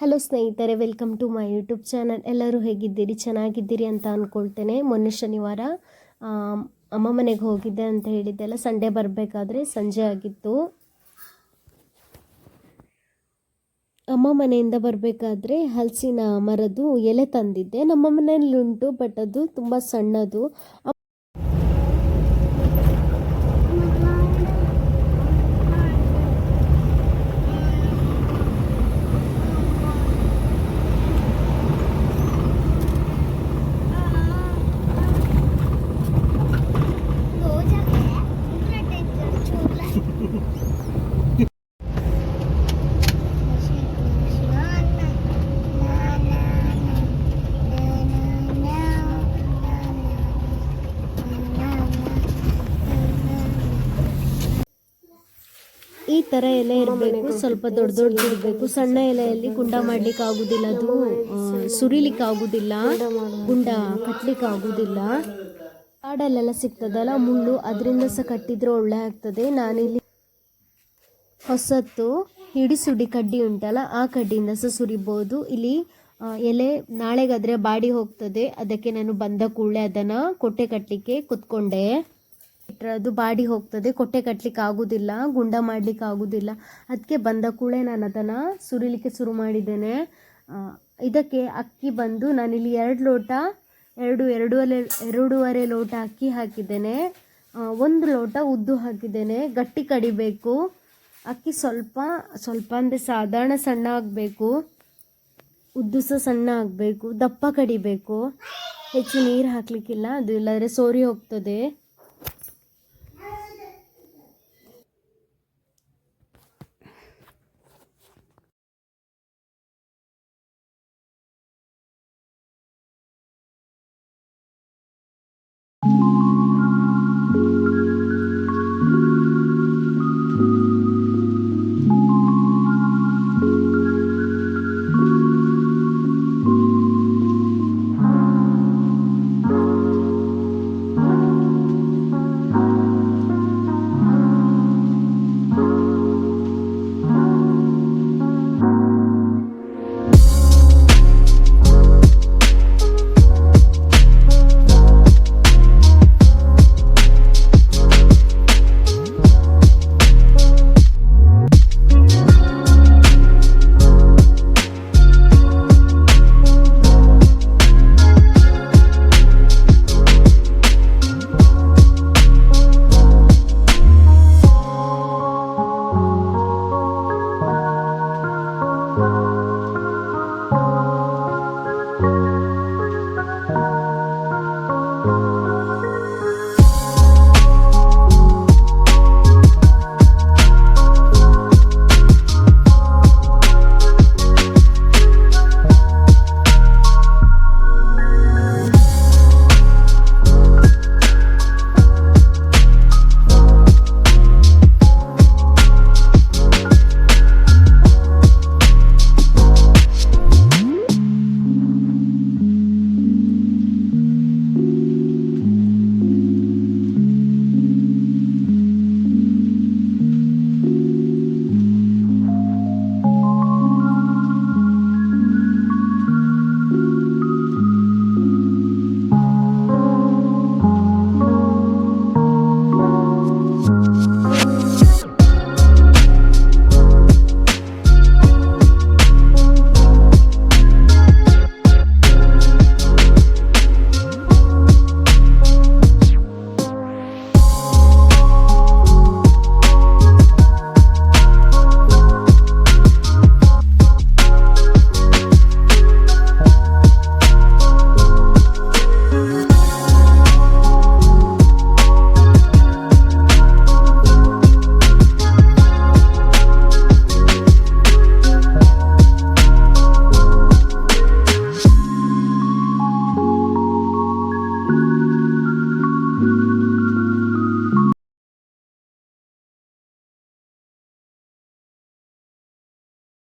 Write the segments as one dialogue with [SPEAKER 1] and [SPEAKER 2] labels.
[SPEAKER 1] Hello ಸ್ನೇಹಿತರೆ, welcome to my YouTube channel. ಎಲ್ಲರೂ ಹೇಗಿದ್ದೀರಿ? ಚೆನ್ನಾಗಿದ್ದೀರಿ ಅಂತ ಅಂದ್ಕೊಳ್ತೇನೆ. ಮೊನ್ನೆ ಶನಿವಾರ ಅಮ್ಮ ಮನೆಗೆ ಹೋಗಿದ್ದೆ ಅಂತ ಹೇಳಿದ್ದೆಲ್ಲ. ಸಂಡೇ ಬರಬೇಕಾದ್ರೆ ಸಂಜೆ ಆಗಿತ್ತು. ಅಮ್ಮ ಮನೆಯಿಂದ ಬರಬೇಕಾದ್ರೆ ಹಲಸಿನ ಮರದ್ದು ಎಲೆ ತಂದಿದ್ದೆ. ನಮ್ಮ ಮನೆಯಲ್ಲಿ ಉಂಟು, ಬಟ್ ಅದು ತುಂಬ ಸಣ್ಣದು. ಈ ಥರ ಎಲೆ ಇರಬೇಕು, ಸ್ವಲ್ಪ ದೊಡ್ಡ ಇರಬೇಕು. ಸಣ್ಣ ಎಲೆಯಲ್ಲಿ ಗುಂಡ ಮಾಡ್ಲಿಕ್ಕೆ ಆಗುದಿಲ್ಲ, ಅದು ಸುರಿಲಿಕ್ಕೆ ಆಗುದಿಲ್ಲ, ಗುಂಡ ಕಟ್ಲಿಕ್ಕೆ ಆಗುದಿಲ್ಲ. ಕಾಡಲ್ಲೆಲ್ಲ ಸಿಗ್ತದಲ್ಲ ಮುಳ್ಳು, ಅದರಿಂದ ಸಹ ಕಟ್ಟಿದ್ರೆ ಒಳ್ಳೆ ಆಗ್ತದೆ. ನಾನಿಲ್ಲಿ ಹೊಸತ್ತು ಹಿಡಿಸುಡಿ ಕಡ್ಡಿ ಉಂಟಲ್ಲ, ಆ ಕಡ್ಡಿಯಿಂದ ಸಹ ಸುರಿಬೋದು. ಇಲ್ಲಿ ಎಲೆ ನಾಳೆಗಾದ್ರೆ ಬಾಡಿ ಹೋಗ್ತದೆ, ಅದಕ್ಕೆ ನಾನು ಬಂದ ಕೂಡಲೇ ಅದನ್ನು ಕೊಟ್ಟೆ ಕಟ್ಟಲಿಕ್ಕೆ ಕುತ್ಕೊಂಡೆ. ಅದು ಬಾಡಿ ಹೋಗ್ತದೆ, ಕೊಟ್ಟೆ ಕಟ್ಟಲಿಕ್ಕೆ ಆಗುದಿಲ್ಲ, ಗುಂಡ ಮಾಡಲಿಕ್ಕೆ ಆಗುದಿಲ್ಲ. ಅದಕ್ಕೆ ಬಂದ ಕೂಡಲೇ ನಾನು ಅದನ್ನು ಸುರಿಲಿಕ್ಕೆ ಶುರು ಮಾಡಿದ್ದೇನೆ. ಇದಕ್ಕೆ ಅಕ್ಕಿ ಬಂದು ನಾನಿಲ್ಲಿ ಎರಡೂವರೆ ಲೋಟ ಅಕ್ಕಿ ಹಾಕಿದ್ದೇನೆ. 1 ಲೋಟ ಉದ್ದು ಹಾಕಿದ್ದೇನೆ. ಗಟ್ಟಿ ಕಡಿಬೇಕು. ಅಕ್ಕಿ ಸ್ವಲ್ಪ ಅಂದರೆ ಸಾಧಾರಣ ಸಣ್ಣ ಆಗಬೇಕು, ಉದ್ದು ಸಹ ಸಣ್ಣ ಆಗಬೇಕು, ದಪ್ಪ ಕಡಿಬೇಕು. ಹೆಚ್ಚು ನೀರು ಹಾಕಲಿಕ್ಕಿಲ್ಲ, ಅದು ಇಲ್ಲಾದರೆ ಸೋರಿ ಹೋಗ್ತದೆ.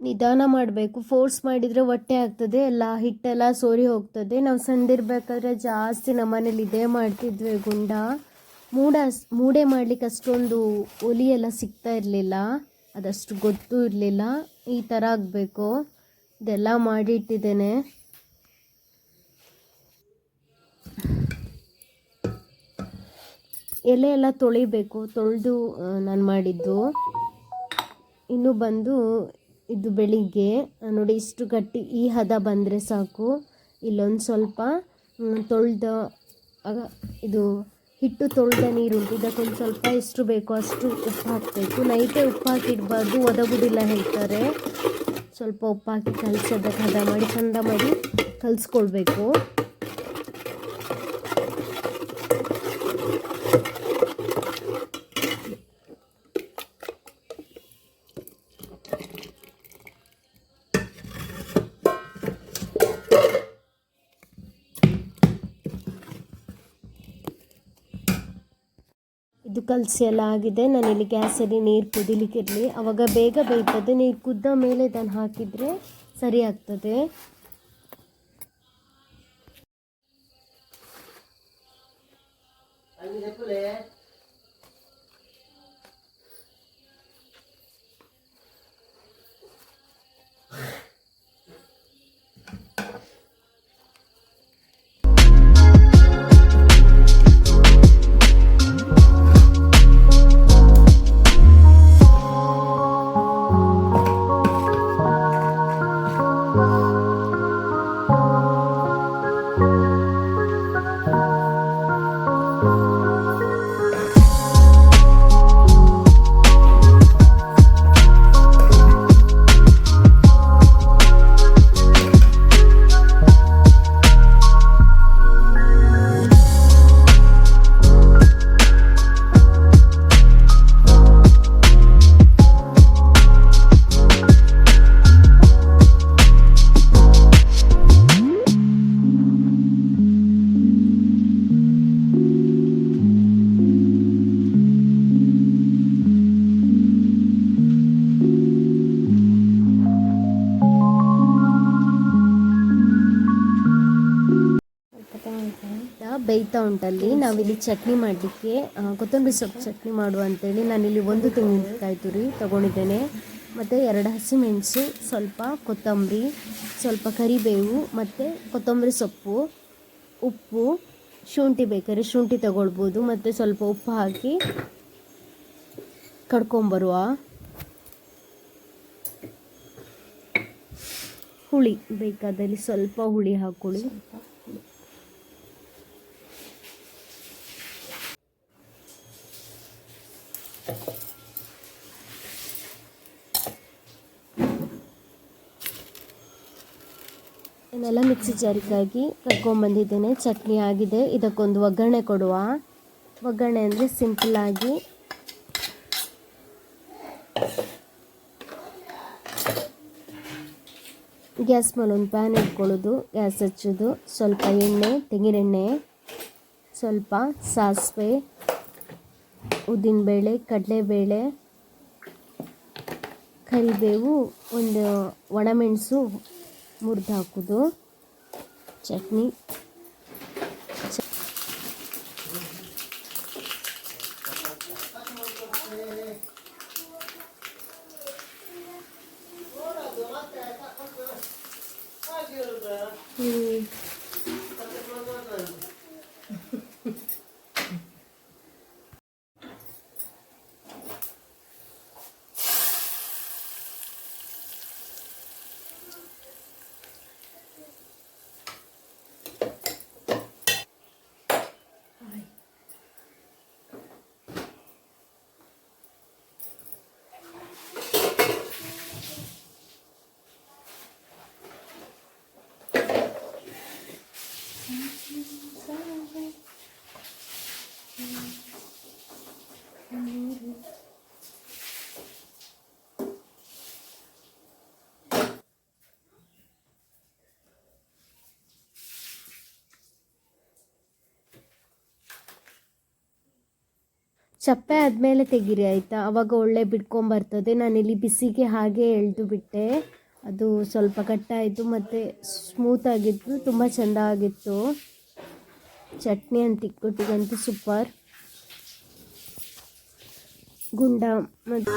[SPEAKER 1] ನಿಧಾನ ಮಾಡಬೇಕು, ಫೋರ್ಸ್ ಮಾಡಿದರೆ ಹೊಟ್ಟೆ ಆಗ್ತದೆ, ಎಲ್ಲ ಹಿಟ್ಟೆಲ್ಲ ಸೋರಿ ಹೋಗ್ತದೆ. ನಾವು ಸಣ್ಣದಿರ್ಬೇಕಾದ್ರೆ ಜಾಸ್ತಿ ನಮ್ಮನೇಲಿ ಇದೇ ಮಾಡ್ತಿದ್ವಿ, ಗುಂಡ. ಮೂಡೆ ಮಾಡಲಿಕ್ಕೆ ಅಷ್ಟೊಂದು ಒಲಿ ಎಲ್ಲ ಸಿಗ್ತಾ ಇರಲಿಲ್ಲ, ಅದಷ್ಟು ಗೊತ್ತೂ ಇರಲಿಲ್ಲ. ಈ ಥರ ಆಗಬೇಕು. ಇದೆಲ್ಲ ಮಾಡಿ ಇಟ್ಟಿದ್ದೇನೆ. ಎಲೆ ಎಲ್ಲ ತೊಳಿಬೇಕು, ತೊಳೆದು ನಾನು ಮಾಡಿದ್ದು. ಇನ್ನು ಬಂದು ಇದು ಬೆಳಿಗ್ಗೆ ನೋಡಿ ಇಷ್ಟು ಗಟ್ಟಿ ಈ ಹದ ಬಂದರೆ ಸಾಕು. ಇಲ್ಲೊಂದು ಸ್ವಲ್ಪ ತೊಳೆದ ಇದು ಹಿಟ್ಟು ತೊಳೆದ ನೀರುಂಟು, ಇದಕ್ಕೊಂದು ಸ್ವಲ್ಪ ಎಷ್ಟು ಬೇಕೋ ಅಷ್ಟು ಉಪ್ಪು ಹಾಕಬೇಕು. ನೈಟೇ ಉಪ್ಪು ಹಾಕಿಡಬಾರ್ದು, ಒದಗುದಿಲ್ಲ ಹೇಳ್ತಾರೆ. ಸ್ವಲ್ಪ ಉಪ್ಪು ಹಾಕಿ ಕಲಸೋದಕ್ಕೆ ಹದ ಮಾಡಿ ಚಂದ ಮಾಡಿ ಕಲಿಸ್ಕೊಳ್ಬೇಕು. ಇದು ಕಲಸಿ ಎಲ್ಲ ಆಗಿದೆ. ನಾನಿಲ್ಲಿ ಗ್ಯಾಸಲ್ಲಿ ನೀರು ಕುದಿಲಿಕ್ಕಿರಲಿ, ಆವಾಗ ಬೇಗ ಬೇಯ್ತದೆ. ನೀರು ಕುದ್ದ ಮೇಲೆ ಇದನ್ನು ಹಾಕಿದರೆ ಸರಿ ಆಗ್ತದೆ. ಬೇಯ್ತಾ ಉಂಟಲ್ಲಿ. ನಾವಿಲ್ಲಿ ಚಟ್ನಿ ಮಾಡಲಿಕ್ಕೆ ಕೊತ್ತಂಬರಿ ಸೊಪ್ಪು ಚಟ್ನಿ ಮಾಡುವ ಅಂತೇಳಿ ನಾನಿಲ್ಲಿ 1 ತೆಂಗಿನಕಾಯಿ ತುರಿ ತೊಗೊಂಡಿದ್ದೇನೆ, ಮತ್ತು 2 ಹಸಿಮೆಣಸು, ಸ್ವಲ್ಪ ಕೊತ್ತಂಬರಿ, ಸ್ವಲ್ಪ ಕರಿಬೇವು ಮತ್ತು ಕೊತ್ತಂಬರಿ ಸೊಪ್ಪು, ಉಪ್ಪು, ಶುಂಠಿ ಬೇಕಾದ್ರೆ ಶುಂಠಿ ತಗೊಳ್ಬೋದು, ಮತ್ತು ಸ್ವಲ್ಪ ಉಪ್ಪು ಹಾಕಿ ಕಡ್ಕೊಂಬರುವ. ಹುಳಿ ಬೇಕಾದಲ್ಲಿ ಸ್ವಲ್ಪ ಹುಳಿ ಹಾಕೊಳ್ಳಿ. ಇದನ್ನೆಲ್ಲ ಮಿಕ್ಸಿ ಜಾರಿಗಾಗಿ ಕರ್ಕೊಂಬಂದಿದ್ದೇನೆ. ಚಟ್ನಿ ಆಗಿದೆ. ಇದಕ್ಕೊಂದು ಒಗ್ಗರಣೆ ಕೊಡುವ. ಒಗ್ಗರಣೆ ಅಂದರೆ ಸಿಂಪಲ್ಲಾಗಿ ಗ್ಯಾಸ್ ಮೇಲೆ ಒಂದು ಪ್ಯಾನ್ ಇಟ್ಕೊಳ್ಳೋದು, ಗ್ಯಾಸ್ ಹಚ್ಚೋದು, ಸ್ವಲ್ಪ ಎಣ್ಣೆ, ತೆಂಗಿನೆಣ್ಣೆ, ಸ್ವಲ್ಪ ಸಾಸಿವೆ, ಉದ್ದಿನಬೇಳೆ, ಕಡಲೆಬೇಳೆ, ಕರಿಬೇವು, ಒಂದು ಒಣಮೆಣಸು ಮುರಿದು ಹಾಕೋದು. ಚಟ್ನಿ ಚಪ್ಪೆ ಆದಮೇಲೆ ತೆಗೀರಿ ಆಯಿತಾ, ಆವಾಗ ಒಳ್ಳೆ ಬಿಟ್ಕೊಂಬರ್ತದೆ. ನಾನಿಲ್ಲಿ ಬಿಸಿಗೆ ಹಾಗೆ ಎಳೆದು ಬಿಟ್ಟೆ, ಅದು ಸ್ವಲ್ಪ ಕಟ್ಟಾಯಿತು ಮತ್ತು ಸ್ಮೂತಾಗಿತ್ತು, ತುಂಬ ಚೆಂದ ಆಗಿತ್ತು. ಚಟ್ನಿ ಅಂತ ಇಕ್ಕೊಟ್ಟಿಗಂತೂ ಸೂಪರ್. ಗುಂಡ ಮತ್ತು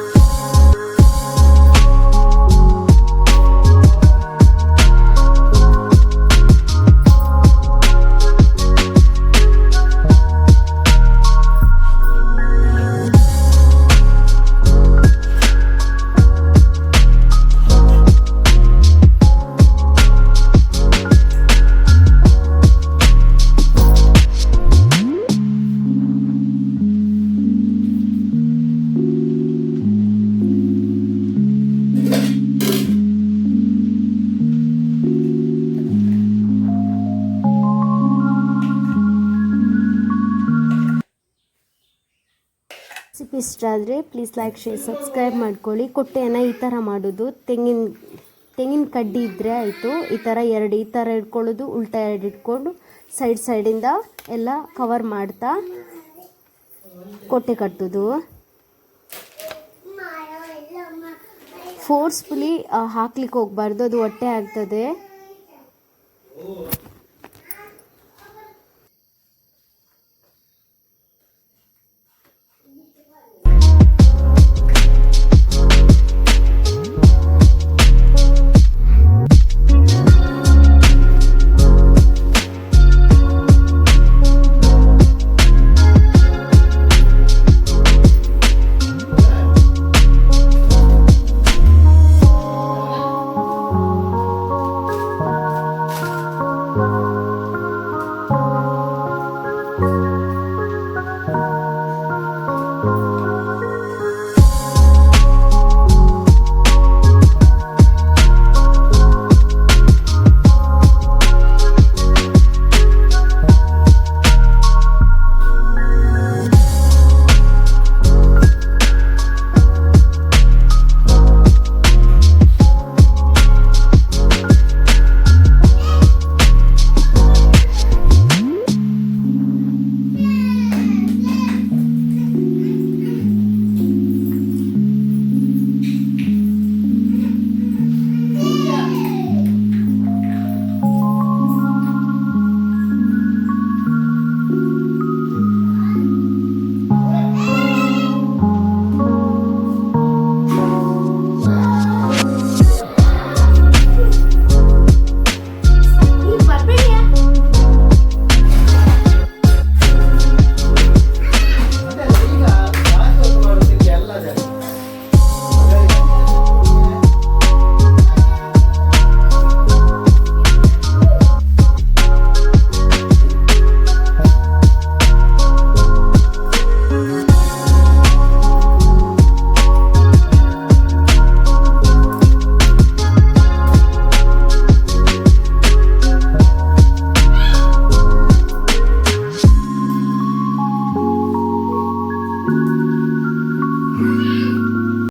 [SPEAKER 1] ಇಷ್ಟ ಆದರೆ ಪ್ಲೀಸ್ ಲೈಕ್ ಶೇರ್ ಸಬ್ಸ್ಕ್ರೈಬ್ ಮಾಡ್ಕೊಳ್ಳಿ. ಕೊಟ್ಟೆಯನ್ನು ಈ ಥರ ಮಾಡೋದು, ತೆಂಗಿನ ಕಡ್ಡಿ ಇದ್ದರೆ ಆಯಿತು. ಈ ಥರ ಈ ಥರ ಇಟ್ಕೊಳ್ಳೋದು, ಉಲ್ಟಾ ಇಟ್ಕೊಂಡು ಸೈಡಿಂದ ಎಲ್ಲ ಕವರ್ ಮಾಡ್ತಾ ಕೊಟ್ಟೆ ಕಟ್ಟೋದು. ಫೋರ್ಸ್ಫುಲಿ ಹಾಕ್ಲಿಕ್ಕೆ ಹೋಗಬಾರ್ದು, ಅದು ಹೊಟ್ಟೆ ಆಗ್ತದೆ.